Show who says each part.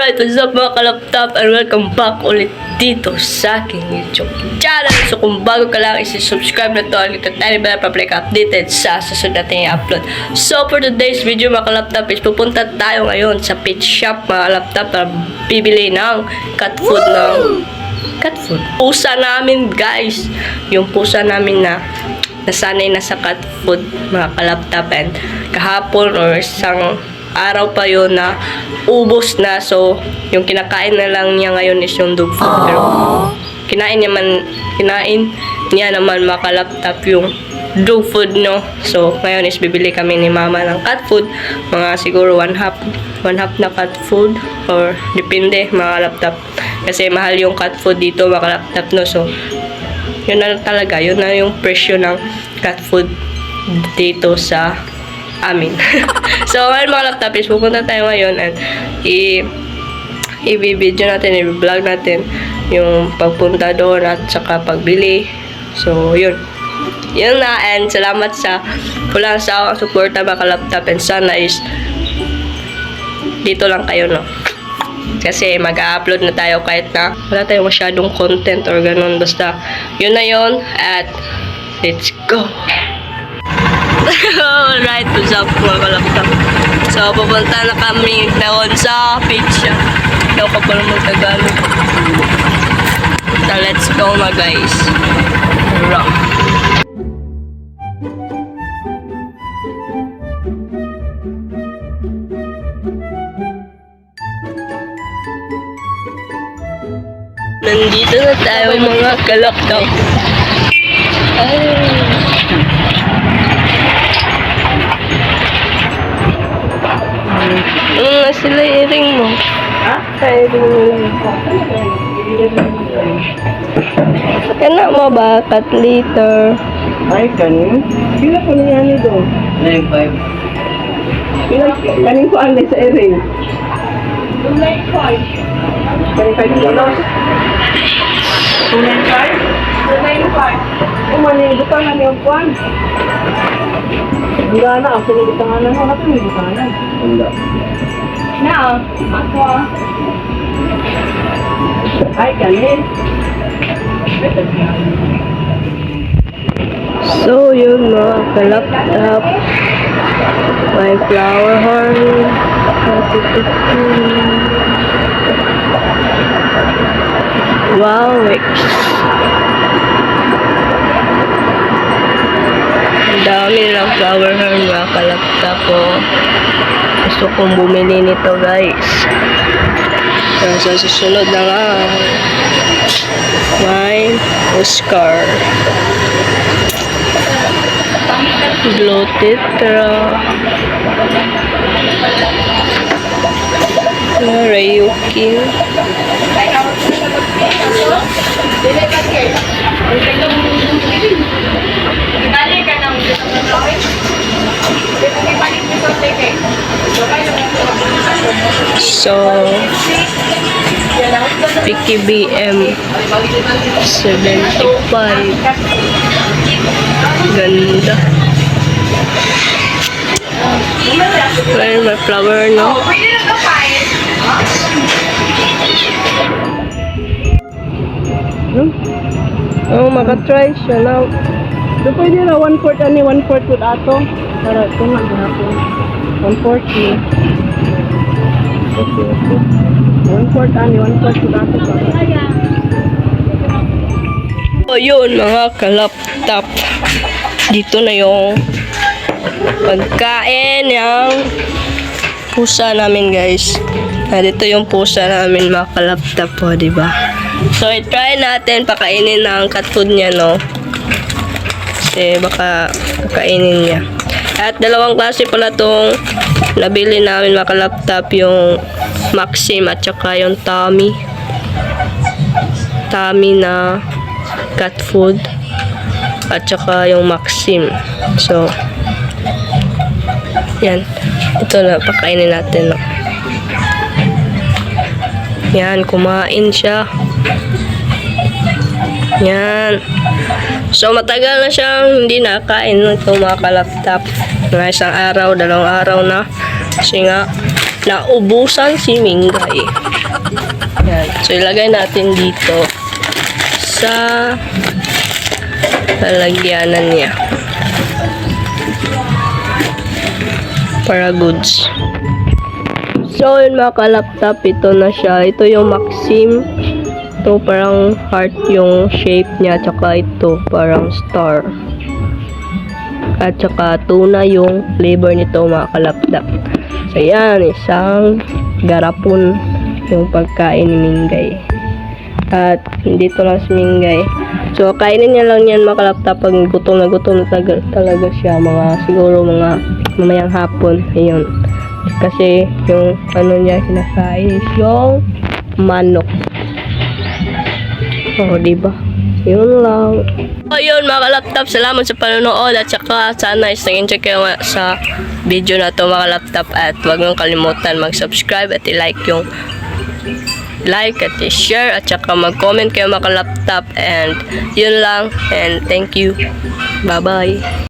Speaker 1: Alright, what's up mga kalaptop and welcome back ulit dito sa aking YouTube channel. So kung bago ka lang, isi-subscribe na to at tiny bell para updated sa susunod natin i-upload. So for today's video mga kalaptop is pupunta tayo ngayon sa pet shop mga kalaptop para bibili ng cat food pusa namin guys. Yung pusa namin na nasanay na sa cat food mga kalaptop, and kahapon or isang araw pa yun na ubos na, so yung kinakain na lang niya ngayon is yung dog food, pero kinain niya naman mga kalaptop yung dog food, no. So ngayon is bibili kami ni mama ng cat food, mga siguro one half na cat food or depende mga kalaptop, kasi mahal yung cat food dito mga kalaptop, no. So yun na talaga, yun na yung presyo ng cat food dito sa amin. So ngayon mga laptop is pupunta tayo ngayon and i-video natin, i-vlog natin yung pagpunta doon at saka pagbili. So yun na, and salamat sa walang sawang suporta mga laptop, and sana is dito lang kayo, no, kasi mag-upload na tayo kahit na wala tayong masyadong content or ganun, basta yun na yun, at let's go. Alright, what's up mga kalaptop? So, pupunta na kami doon sa pizza. Daw ka pala mag-Tagalog. So, let's go na guys. Rock. Nandito na tayo mga kalaptop. Sila i-ring mo. Ha? I-ring mo lang. Kana mo ba? Cut later.
Speaker 2: Ay, kanin? Pila po niya nito? 9.5. Kanin ko ang sa i-ring? 2.95. 25 kilos? 2.95? 2.95. Umani, butangan yung kwan. Hindi na, ako butangan mo. Nato yung butangan. Hindi. Na, ako. Ay, kanin.
Speaker 1: So, yun mga kalaptop. May flower horn. Wow, ang dami ng flower horn mga kalaptop po. Gusto kong bumili nito guys. Sa susunod na nga, may Oscar Blue Tetra, Ryukin, so Picky BM 75, ganda. Well, may flower, no? Oh, makatry siya na.
Speaker 2: So, pwede na 1/4 ani, 1/4 with ato. Para ito na gahapon. 1/4 ni. Okay. 1/4 ani, 1/4 with ato.
Speaker 1: So, yun mga kalaptop. Dito na yung pagkain ng pusa namin guys. Dito yung pusa namin mga kalaptop po, diba? So, i-try natin pakainin ng cat food niya, no? Kasi baka kakainin niya. At dalawang klase pala tong nabili namin mga kalaptop, yung Maxim at saka yung Tommy na cat food at saka yung Maxim. So, yan. Ito na, pakainin natin, no? Yan, kumain siya. Yan. So, matagal na siyang hindi nakain ito mga kalaptop. Mga isang araw, 2 araw na. Kasi nga, naubusan si Mingay. Yan. So, ilagay natin dito sa lalagyanan niya. Para goods. So, yun mga ka-laptop, ito na siya. Ito yung Maxim. Ito parang heart yung shape niya. Tsaka ito parang star. At tsaka tuna yung flavor nito mga ka-laptop. So, yan. Isang garapon yung pagkain ni Mingay. At dito lang si Mingay. So, kainin niya lang yan mga ka-laptop pag gutom na talaga siya. Siguro mga mamayang hapon. Ayun. Kasi yung ano niya kinakain is yung manok. Oh, diba? Yun lang. So, yun mga ka-laptop. Salamat sa panonood. At saka sana nag-enjoy kayo sa video na to mga ka-laptop. At huwag mong kalimutan mag-subscribe at i-like yung like at i-share at saka mag-comment kayo mga ka-laptop. And yun lang. And thank you. Bye-bye.